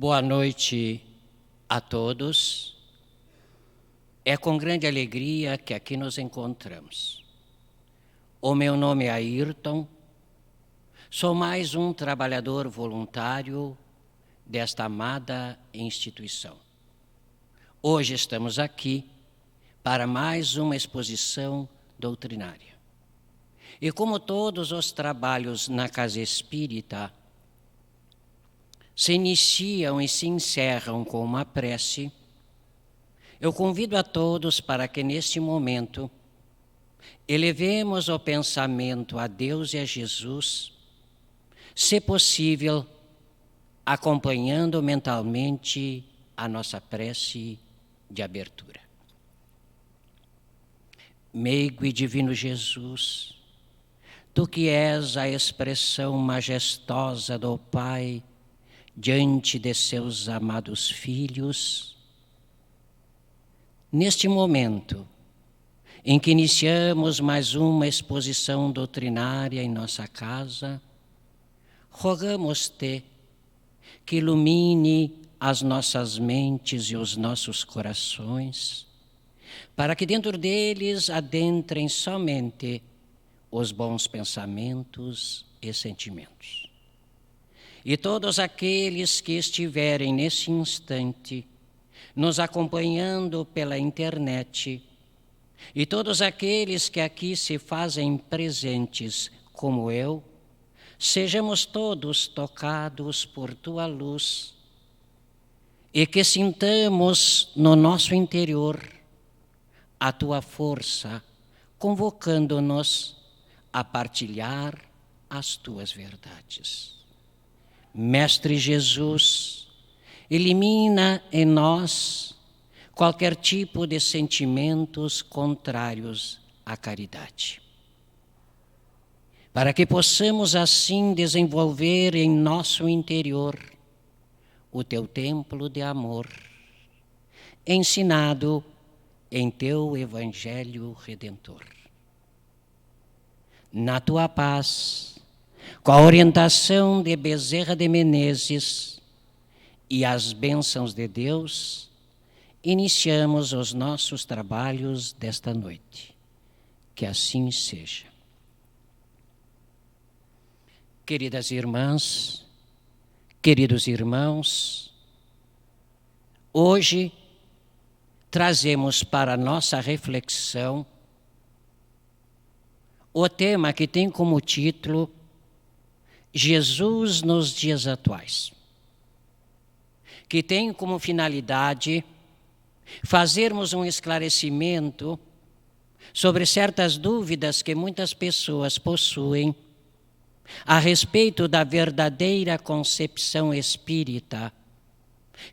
Boa noite a todos. É com grande alegria que aqui nos encontramos. O meu nome é Ayrton, sou mais um trabalhador voluntário desta amada instituição. Hoje estamos aqui para mais uma exposição doutrinária. E como todos os trabalhos na Casa Espírita se iniciam e se encerram com uma prece, eu convido a todos para que neste momento elevemos o pensamento a Deus e a Jesus, se possível, acompanhando mentalmente a nossa prece de abertura. Meigo e divino Jesus, Tu que és a expressão majestosa do Pai diante de seus amados filhos, neste momento em que iniciamos mais uma exposição doutrinária em nossa casa, rogamos-te que ilumine as nossas mentes e os nossos corações, para que dentro deles adentrem somente os bons pensamentos e sentimentos. E todos aqueles que estiverem nesse instante nos acompanhando pela internet, e todos aqueles que aqui se fazem presentes como eu, sejamos todos tocados por Tua luz e que sintamos no nosso interior a Tua força, convocando-nos a partilhar as Tuas verdades. Mestre Jesus, elimina em nós qualquer tipo de sentimentos contrários à caridade, para que possamos assim desenvolver em nosso interior o Teu templo de amor, ensinado em Teu Evangelho Redentor. Na Tua paz, com a orientação de Bezerra de Menezes e as bênçãos de Deus, iniciamos os nossos trabalhos desta noite. Que assim seja. Queridas irmãs, queridos irmãos, hoje trazemos para a nossa reflexão o tema que tem como título Jesus nos dias atuais, que tem como finalidade fazermos um esclarecimento sobre certas dúvidas que muitas pessoas possuem a respeito da verdadeira concepção espírita,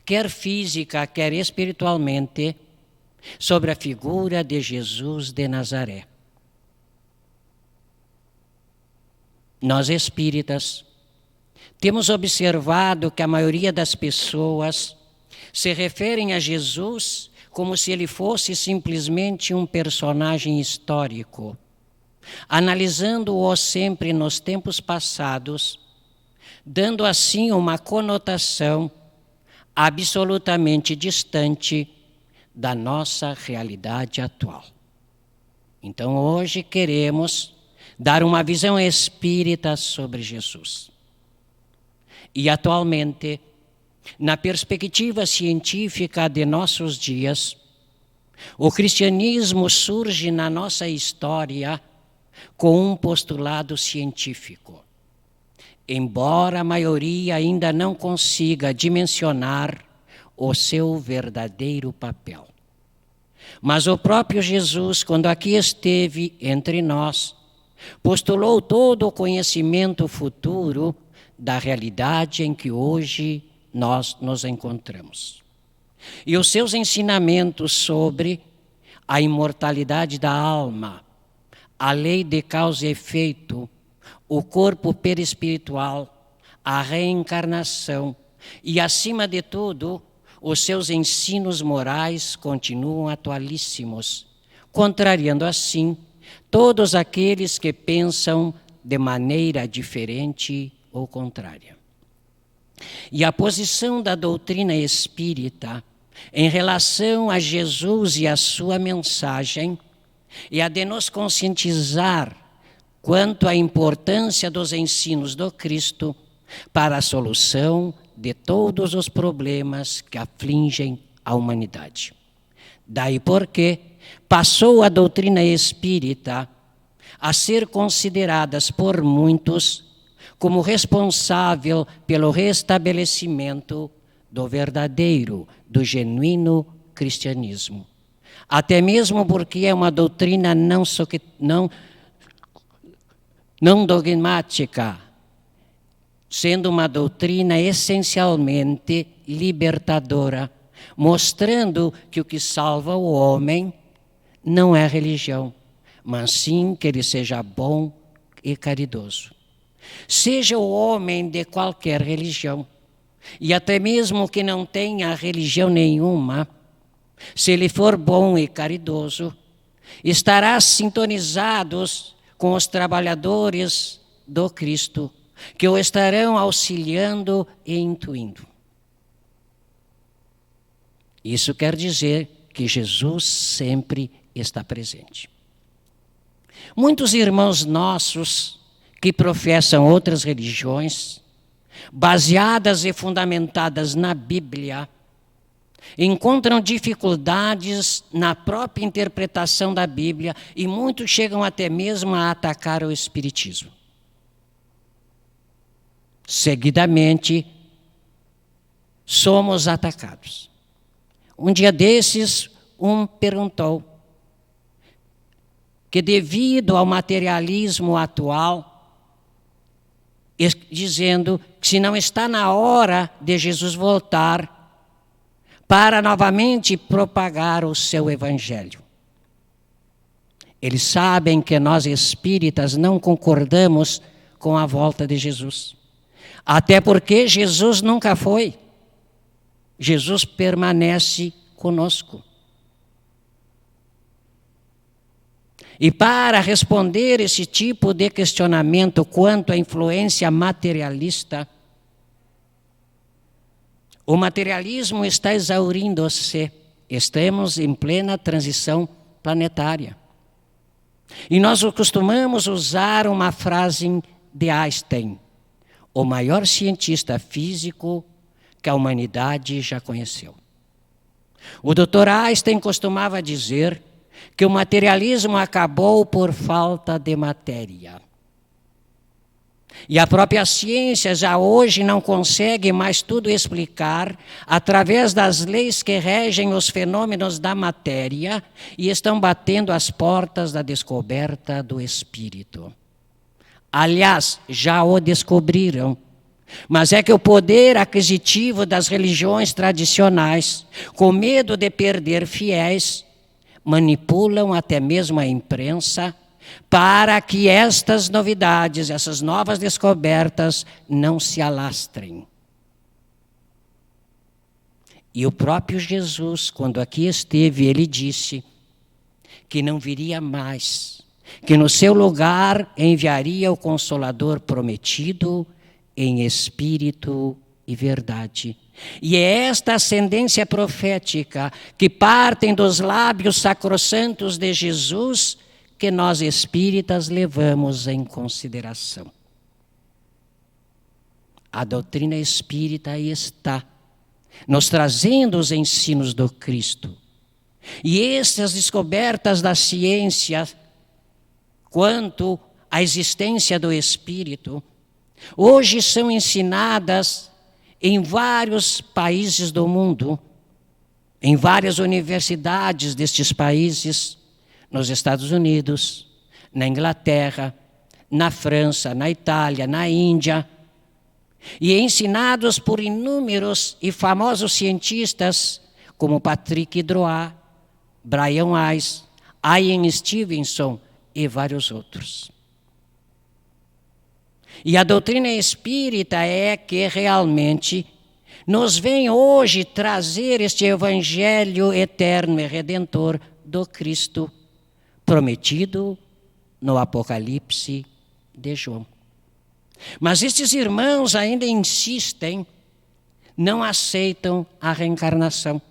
quer física, quer espiritualmente, sobre a figura de Jesus de Nazaré. Nós espíritas temos observado que a maioria das pessoas se referem a Jesus como se ele fosse simplesmente um personagem histórico, analisando-o sempre nos tempos passados, dando assim uma conotação absolutamente distante da nossa realidade atual. Então hoje queremos dar uma visão espírita sobre Jesus. E atualmente, na perspectiva científica de nossos dias, o cristianismo surge na nossa história com um postulado científico, embora a maioria ainda não consiga dimensionar o seu verdadeiro papel. Mas o próprio Jesus, quando aqui esteve entre nós, postulou todo o conhecimento futuro da realidade em que hoje nós nos encontramos. E os seus ensinamentos sobre a imortalidade da alma, a lei de causa e efeito, o corpo perispiritual, a reencarnação e, acima de tudo, os seus ensinos morais continuam atualíssimos, contrariando assim todos aqueles que pensam de maneira diferente ou contrária. E a posição da doutrina espírita em relação a Jesus e a sua mensagem é a de nos conscientizar quanto à importância dos ensinos do Cristo para a solução de todos os problemas que afligem a humanidade. Daí porque passou a doutrina espírita a ser consideradas por muitos como responsável pelo restabelecimento do verdadeiro, do genuíno cristianismo. Até mesmo porque é uma doutrina não dogmática, sendo uma doutrina essencialmente libertadora, mostrando que o que salva o homem não é a religião, mas sim que ele seja bom e caridoso. Seja o homem de qualquer religião, e até mesmo que não tenha religião nenhuma, se ele for bom e caridoso, estará sintonizado com os trabalhadores do Cristo, que o estarão auxiliando e intuindo. Isso quer dizer que Jesus sempre está presente. Muitos irmãos nossos que professam outras religiões, baseadas e fundamentadas na Bíblia, encontram dificuldades na própria interpretação da Bíblia e muitos chegam até mesmo a atacar o Espiritismo. Seguidamente, somos atacados. Um dia desses, um perguntou que devido ao materialismo atual, dizendo que se não está na hora de Jesus voltar para novamente propagar o seu evangelho. Eles sabem que nós espíritas não concordamos com a volta de Jesus. Até porque Jesus nunca foi. Jesus permanece conosco. E para responder esse tipo de questionamento quanto à influência materialista, o materialismo está exaurindo-se. Estamos em plena transição planetária. E nós costumamos usar uma frase de Einstein, o maior cientista físico que a humanidade já conheceu. O Dr. Einstein costumava dizer que o materialismo acabou por falta de matéria. E a própria ciência já hoje não consegue mais tudo explicar através das leis que regem os fenômenos da matéria e estão batendo as portas da descoberta do espírito. Aliás, já o descobriram. Mas é que o poder aquisitivo das religiões tradicionais, com medo de perder fiéis, manipulam até mesmo a imprensa para que estas novidades, essas novas descobertas não se alastrem. E o próprio Jesus, quando aqui esteve, ele disse que não viria mais, que no seu lugar enviaria o Consolador prometido em espírito e verdade. E é esta ascendência profética que partem dos lábios sacrossantos de Jesus que nós espíritas levamos em consideração. A doutrina espírita aí está, nos trazendo os ensinos do Cristo. E essas descobertas da ciência quanto à existência do Espírito, hoje são ensinadas em vários países do mundo, em várias universidades destes países, nos Estados Unidos, na Inglaterra, na França, na Itália, na Índia, e ensinados por inúmeros e famosos cientistas como Patrick Droit, Brian Weiss, Ian Stevenson e vários outros. E a doutrina espírita é que realmente nos vem hoje trazer este evangelho eterno e redentor do Cristo, prometido no Apocalipse de João. Mas estes irmãos ainda insistem não aceitam a reencarnação.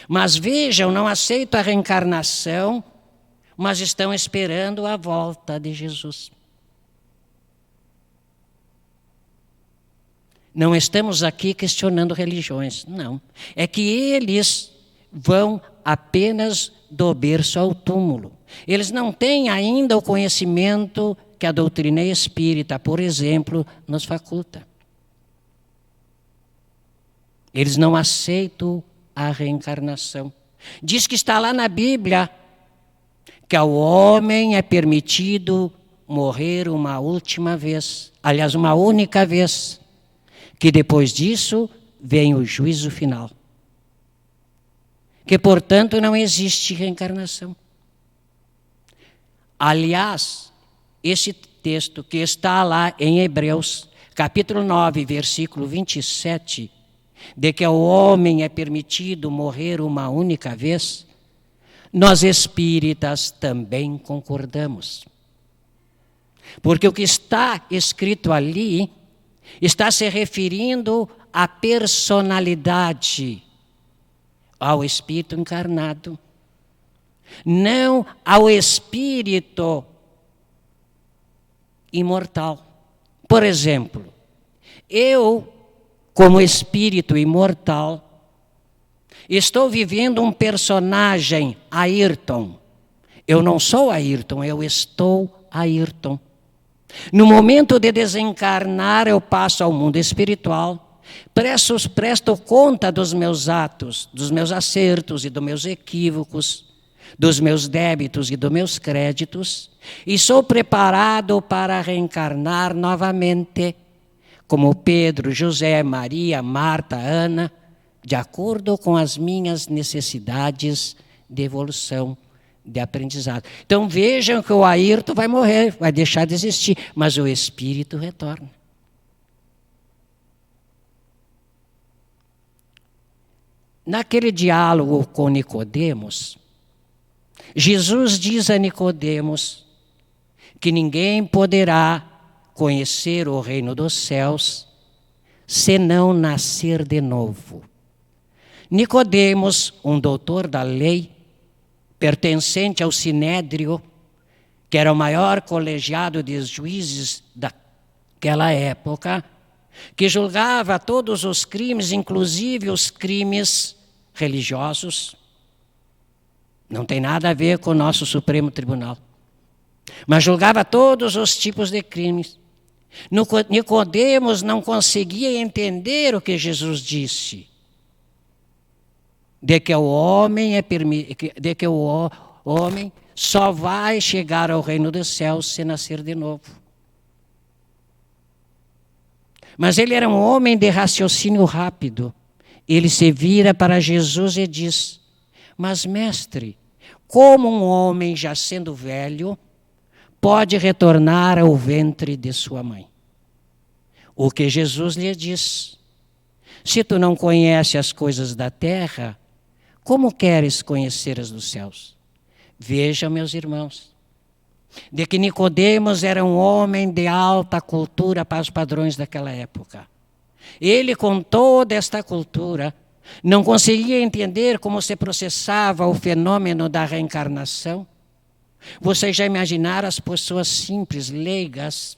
Mas vejam, não aceitam a reencarnação, mas estão esperando a volta de Jesus. Não estamos aqui questionando religiões, não. É que eles vão apenas do berço ao túmulo. Eles não têm ainda o conhecimento que a doutrina espírita, por exemplo, nos faculta. Eles não aceitam a reencarnação. Diz que está lá na Bíblia que ao homem é permitido morrer uma última vez, aliás, uma única vez, que depois disso vem o juízo final. Que, portanto, não existe reencarnação. Aliás, esse texto que está lá em Hebreus, capítulo 9, versículo 27, de que ao homem é permitido morrer uma única vez, nós espíritas também concordamos. Porque o que está escrito ali está se referindo à personalidade, ao espírito encarnado, não ao espírito imortal. Por exemplo, eu, como espírito imortal, estou vivendo um personagem, Ayrton. Eu não sou Ayrton, eu estou Ayrton. No momento de desencarnar, eu passo ao mundo espiritual, presto conta dos meus atos, dos meus acertos e dos meus equívocos, dos meus débitos e dos meus créditos, e sou preparado para reencarnar novamente, como Pedro, José, Maria, Marta, Ana, de acordo com as minhas necessidades de evolução, de aprendizado. Então vejam que o Ayrton vai morrer, vai deixar de existir, mas o espírito retorna. Naquele diálogo com Nicodemos, Jesus diz a Nicodemos que ninguém poderá conhecer o reino dos céus senão nascer de novo. Nicodemos, um doutor da lei, pertencente ao Sinédrio, que era o maior colegiado de juízes daquela época, que julgava todos os crimes, inclusive os crimes religiosos. Não tem nada a ver com o nosso Supremo Tribunal. Mas julgava todos os tipos de crimes. Nicodemos não conseguia entender o que Jesus disse, de que o homem só vai chegar ao reino dos céus se nascer de novo. Mas ele era um homem de raciocínio rápido. Ele se vira para Jesus e diz: mas, mestre, como um homem já sendo velho pode retornar ao ventre de sua mãe? O que Jesus lhe diz: se tu não conheces as coisas da terra, como queres conhecer as dos céus? Vejam, meus irmãos, de que Nicodemos era um homem de alta cultura para os padrões daquela época. Ele, com toda esta cultura, não conseguia entender como se processava o fenômeno da reencarnação. Vocês já imaginaram as pessoas simples, leigas,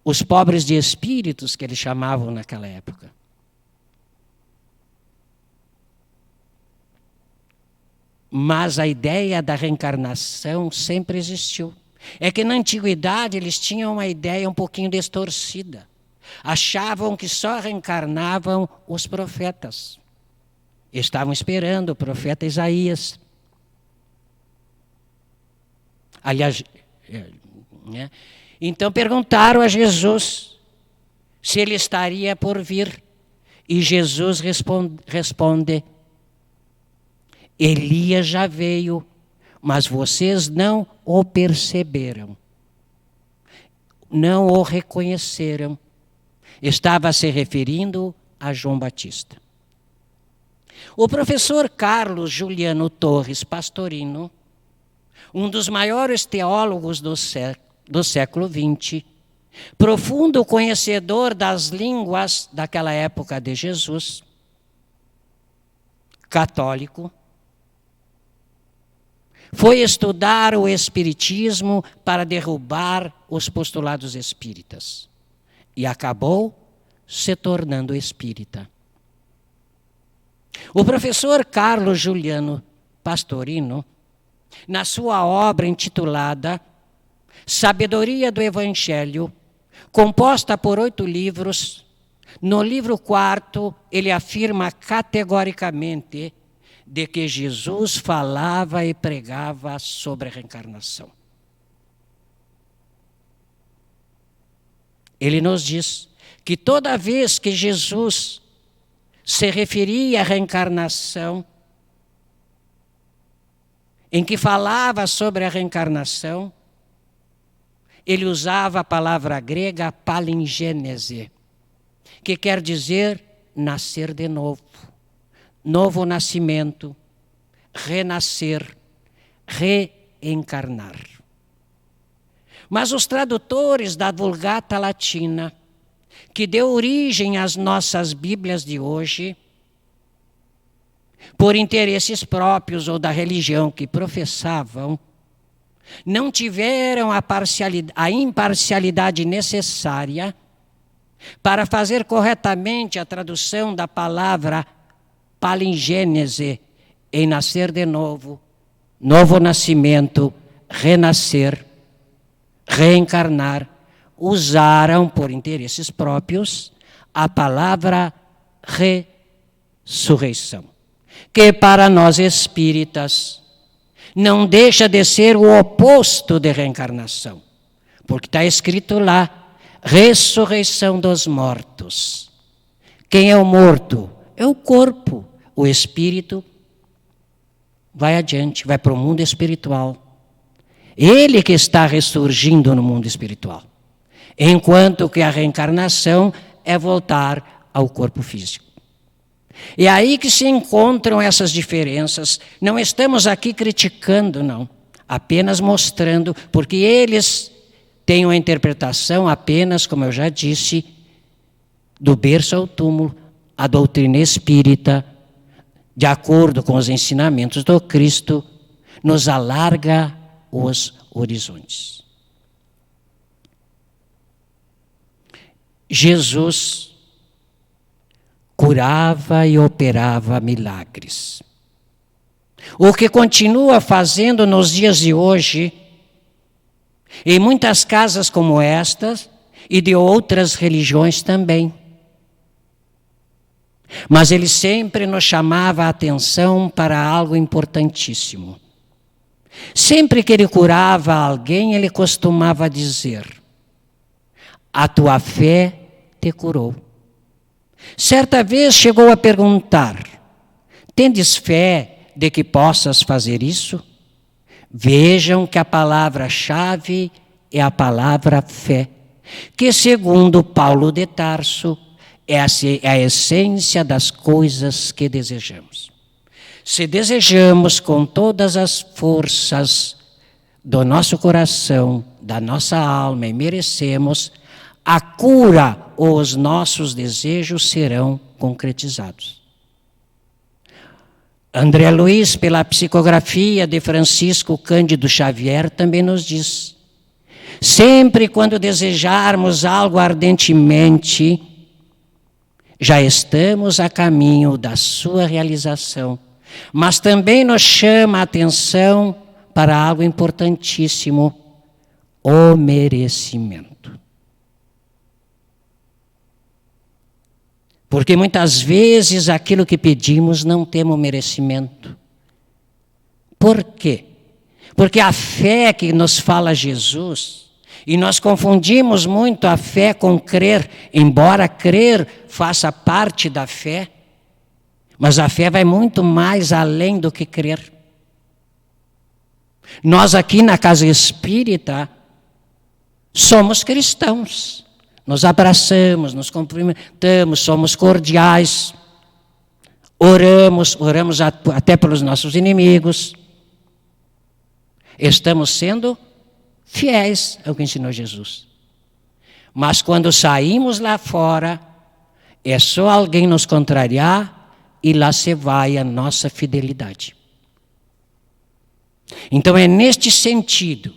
os pobres de espíritos que eles chamavam naquela época. Mas a ideia da reencarnação sempre existiu. É que na antiguidade eles tinham uma ideia um pouquinho distorcida. Achavam que só reencarnavam os profetas. Estavam esperando o profeta Isaías. Aliás, né? Então perguntaram a Jesus se ele estaria por vir. E Jesus responde: Elias já veio, mas vocês não o perceberam. Não o reconheceram. Estava se referindo a João Batista. O professor Carlos Juliano Torres Pastorino, um dos maiores teólogos do século XX, profundo conhecedor das línguas daquela época de Jesus, católico, foi estudar o Espiritismo para derrubar os postulados espíritas e acabou se tornando espírita. O professor Carlos Juliano Pastorino, na sua obra intitulada Sabedoria do Evangelho, composta por 8 livros, no livro 4º, ele afirma categoricamente de que Jesus falava e pregava sobre a reencarnação. Ele nos diz que toda vez que Jesus se referia à reencarnação, em que falava sobre a reencarnação, ele usava a palavra grega palingênese, que quer dizer nascer de novo, novo nascimento, renascer, reencarnar. Mas os tradutores da Vulgata Latina, que deu origem às nossas Bíblias de hoje, por interesses próprios ou da religião que professavam, não tiveram a imparcialidade necessária para fazer corretamente a tradução da palavra palingênese em nascer de novo, novo nascimento, renascer, reencarnar. Usaram, por interesses próprios, a palavra ressurreição, que para nós espíritas não deixa de ser o oposto de reencarnação, porque está escrito lá, ressurreição dos mortos. Quem é o morto? É o corpo. O espírito vai adiante, vai para o mundo espiritual. Ele que está ressurgindo no mundo espiritual. Enquanto que a reencarnação é voltar ao corpo físico. É aí que se encontram essas diferenças. Não estamos aqui criticando, não. Apenas mostrando, porque eles têm uma interpretação apenas, como eu já disse, do berço ao túmulo, a doutrina espírita, de acordo com os ensinamentos do Cristo, nos alarga os horizontes. Jesus curava e operava milagres. O que continua fazendo nos dias de hoje, em muitas casas como estas e de outras religiões também. Mas ele sempre nos chamava a atenção para algo importantíssimo. Sempre que ele curava alguém, ele costumava dizer: a tua fé te curou. Certa vez chegou a perguntar: tendes fé de que possas fazer isso? Vejam que a palavra-chave é a palavra fé, que segundo Paulo de Tarso é a essência das coisas que desejamos. Se desejamos com todas as forças do nosso coração, da nossa alma e merecemos, a cura ou os nossos desejos serão concretizados. André Luiz, pela psicografia de Francisco Cândido Xavier, também nos diz: sempre quando desejarmos algo ardentemente, já estamos a caminho da sua realização. Mas também nos chama a atenção para algo importantíssimo: o merecimento. Porque muitas vezes aquilo que pedimos não temos merecimento. Por quê? Porque a fé que nos fala Jesus, e nós confundimos muito a fé com crer, embora crer faça parte da fé, mas a fé vai muito mais além do que crer. Nós aqui na Casa Espírita somos cristãos. Nos abraçamos, nos cumprimentamos, somos cordiais, oramos até pelos nossos inimigos. Estamos sendo fiéis ao que ensinou Jesus. Mas quando saímos lá fora, é só alguém nos contrariar e lá se vai a nossa fidelidade. Então é neste sentido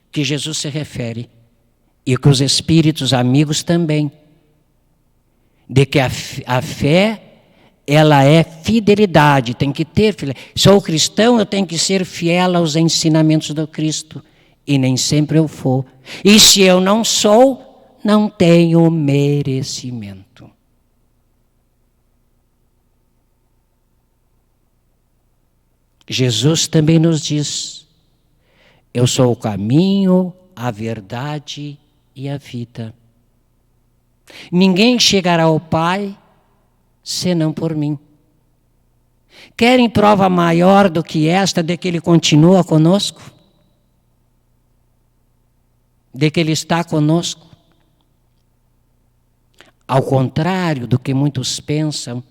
que Jesus se refere, e que os espíritos amigos também, de que a fé, ela é fidelidade, tem que ter fidelidade. Sou cristão, eu tenho que ser fiel aos ensinamentos do Cristo, e nem sempre eu for. E se eu não sou, não tenho merecimento. Jesus também nos diz: eu sou o caminho, a verdade e a vida. Ninguém chegará ao Pai senão por mim. Querem prova maior do que esta de que Ele continua conosco? De que Ele está conosco? Ao contrário do que muitos pensam,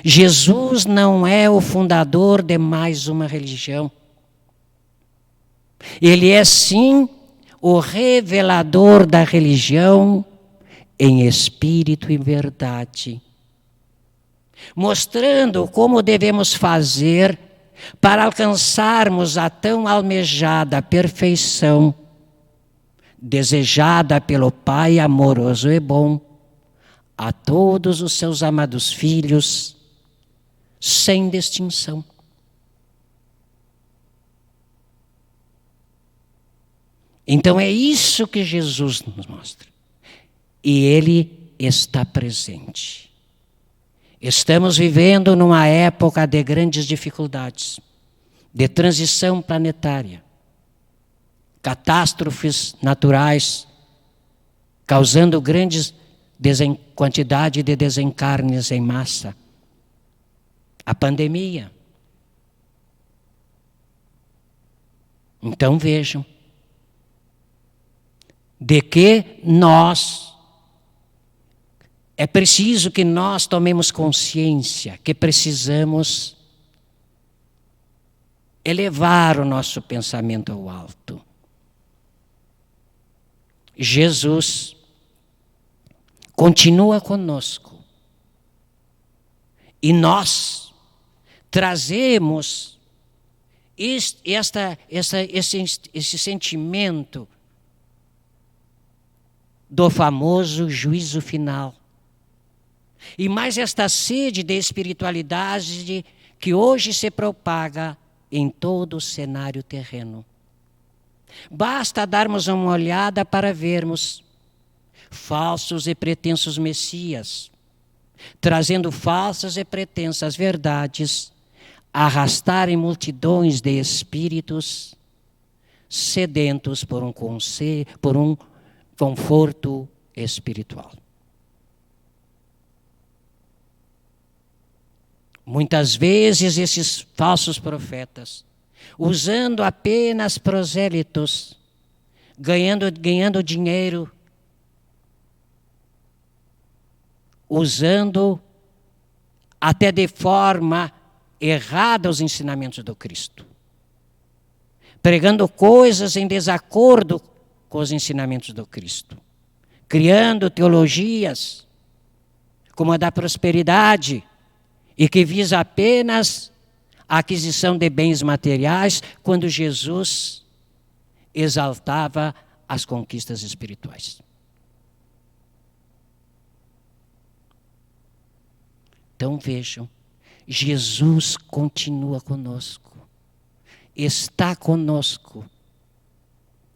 Jesus não é o fundador de mais uma religião. Ele é sim o revelador da religião em espírito e verdade, mostrando como devemos fazer para alcançarmos a tão almejada perfeição, desejada pelo Pai amoroso e bom, a todos os seus amados filhos, sem distinção. Então é isso que Jesus nos mostra. E Ele está presente. Estamos vivendo numa época de grandes dificuldades, de transição planetária, catástrofes naturais, causando grandes quantidade de desencarnes em massa. A pandemia. Então vejam, de que é preciso que nós tomemos consciência que precisamos elevar o nosso pensamento ao alto. Jesus continua conosco e nós trazemos esse sentimento do famoso juízo final. E mais esta sede de espiritualidade que hoje se propaga em todo o cenário terreno. Basta darmos uma olhada para vermos falsos e pretensos messias, trazendo falsas e pretensas verdades, arrastarem multidões de espíritos sedentos por um conforto espiritual. Muitas vezes esses falsos profetas, usando apenas prosélitos, ganhando dinheiro, usando até de forma errada os ensinamentos do Cristo, pregando coisas em desacordo com os ensinamentos do Cristo, criando teologias como a da prosperidade e que visa apenas a aquisição de bens materiais, quando Jesus exaltava as conquistas espirituais. Então vejam, Jesus continua conosco, está conosco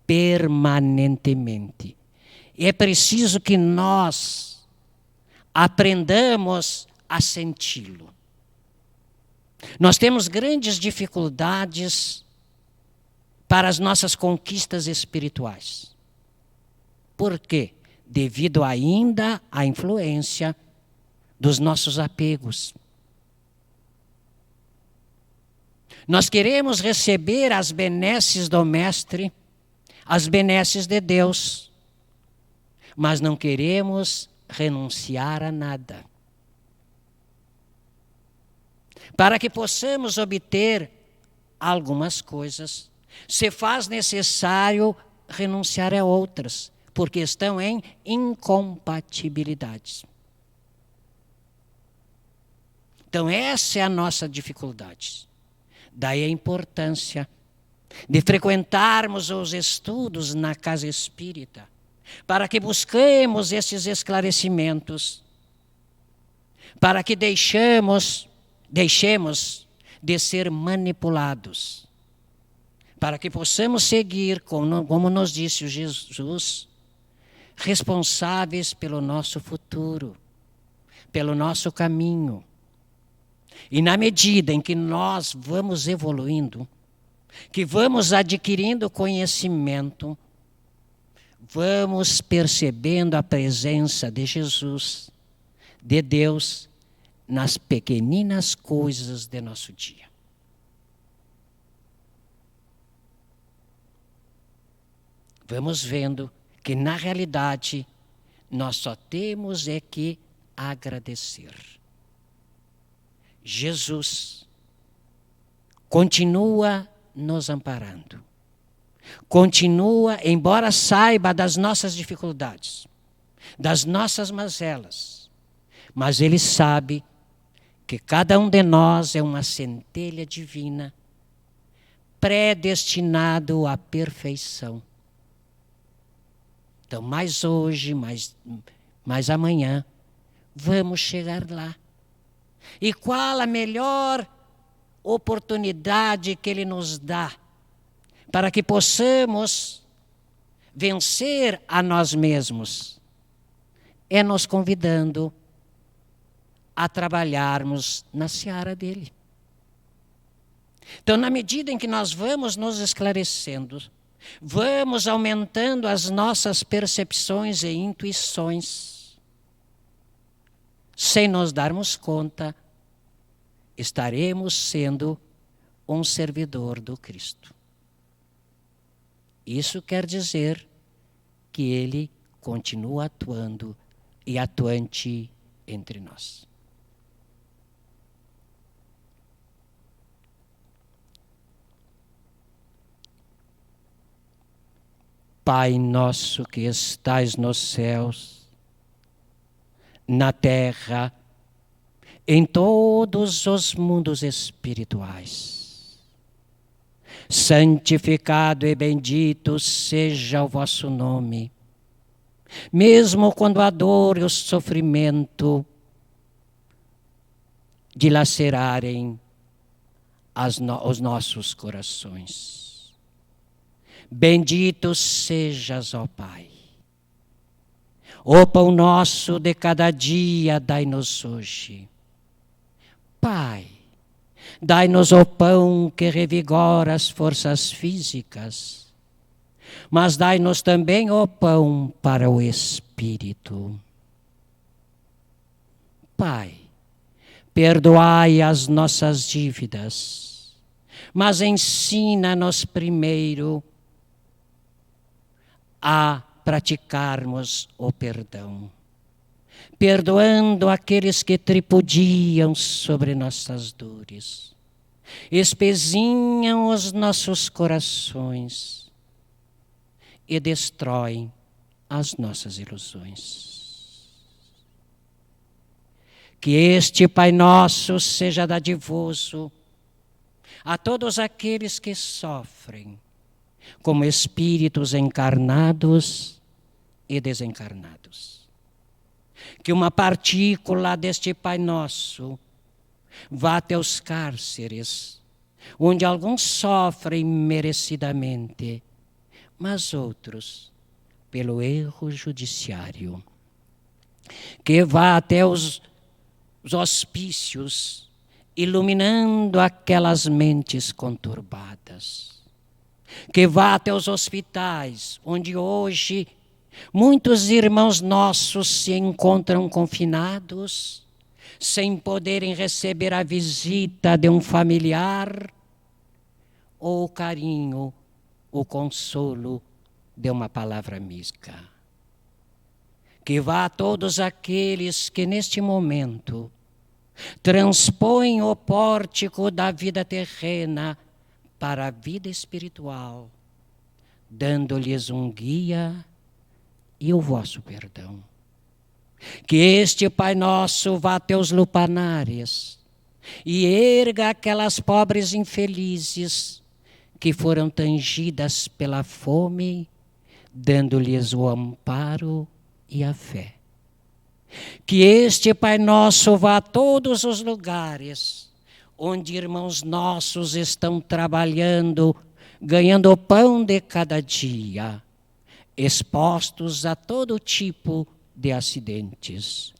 permanentemente. E é preciso que nós aprendamos a senti-lo. Nós temos grandes dificuldades para as nossas conquistas espirituais. Por quê? Devido ainda à influência dos nossos apegos. Nós queremos receber as benesses do Mestre, as benesses de Deus, mas não queremos renunciar a nada. Para que possamos obter algumas coisas, se faz necessário renunciar a outras, porque estão em incompatibilidades. Então essa é a nossa dificuldade. Daí a importância de frequentarmos os estudos na casa espírita, para que busquemos esses esclarecimentos, para que deixemos de ser manipulados, para que possamos seguir, como nos disse o Jesus, responsáveis pelo nosso futuro, pelo nosso caminho. E na medida em que nós vamos evoluindo, que vamos adquirindo conhecimento, vamos percebendo a presença de Jesus, de Deus, nas pequeninas coisas de nosso dia. Vamos vendo que, na realidade, nós só temos é que agradecer. Jesus continua nos amparando. Continua, embora saiba das nossas dificuldades, das nossas mazelas, mas Ele sabe que cada um de nós é uma centelha divina, predestinado à perfeição. Então, mais hoje, mais amanhã, vamos chegar lá. E qual a melhor oportunidade que Ele nos dá para que possamos vencer a nós mesmos? É nos convidando a trabalharmos na seara dele. Então, na medida em que nós vamos nos esclarecendo, vamos aumentando as nossas percepções e intuições, sem nos darmos conta, estaremos sendo um servidor do Cristo. Isso quer dizer que Ele continua atuando e atuante entre nós. Pai nosso que estais nos céus, na terra, em todos os mundos espirituais, santificado e bendito seja o vosso nome, mesmo quando a dor e o sofrimento dilacerarem os nossos corações. Bendito sejas, ó Pai. O pão nosso de cada dia dai-nos hoje. Pai, dai-nos o pão que revigora as forças físicas, mas dai-nos também o pão para o espírito. Pai, perdoai as nossas dívidas, mas ensina-nos primeiro a praticarmos o perdão, perdoando aqueles que tripudiam sobre nossas dores, espezinham os nossos corações e destroem as nossas ilusões. Que este Pai Nosso seja dadivoso a todos aqueles que sofrem, como espíritos encarnados e desencarnados. Que uma partícula deste Pai Nosso vá até os cárceres, onde alguns sofrem merecidamente, mas outros pelo erro judiciário. Que vá até os hospícios, iluminando aquelas mentes conturbadas. Que vá até os hospitais, onde hoje muitos irmãos nossos se encontram confinados, sem poderem receber a visita de um familiar, ou o carinho, o consolo de uma palavra amiga. Que vá a todos aqueles que neste momento transpõem o pórtico da vida terrena para a vida espiritual, dando-lhes um guia, e o vosso perdão. Que este Pai Nosso vá até os lupanares e erga aquelas pobres infelizes que foram tangidas pela fome, dando-lhes o amparo e a fé. Que este Pai Nosso vá a todos os lugares onde irmãos nossos estão trabalhando, ganhando o pão de cada dia, expostos a todo tipo de acidentes.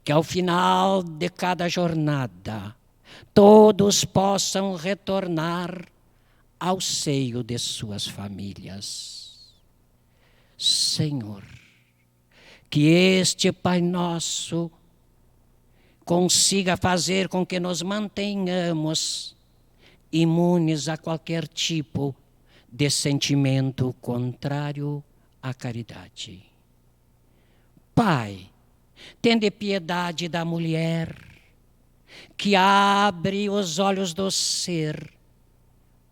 Que ao final de cada jornada, todos possam retornar ao seio de suas famílias. Senhor, que este Pai Nosso consiga fazer com que nos mantenhamos imunes a qualquer tipo de sentimento contrário à caridade. Pai, tende piedade da mulher que abre os olhos do ser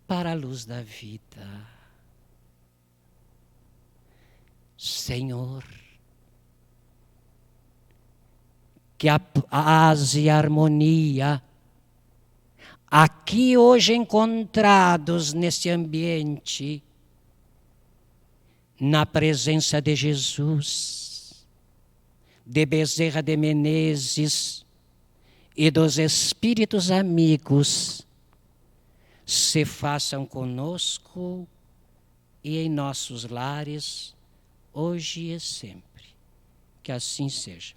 para a luz da vida. Senhor, que a paz e a harmonia aqui hoje encontrados nesse ambiente, na presença de Jesus, de Bezerra de Menezes e dos espíritos amigos, se façam conosco e em nossos lares, hoje e sempre. Que assim seja.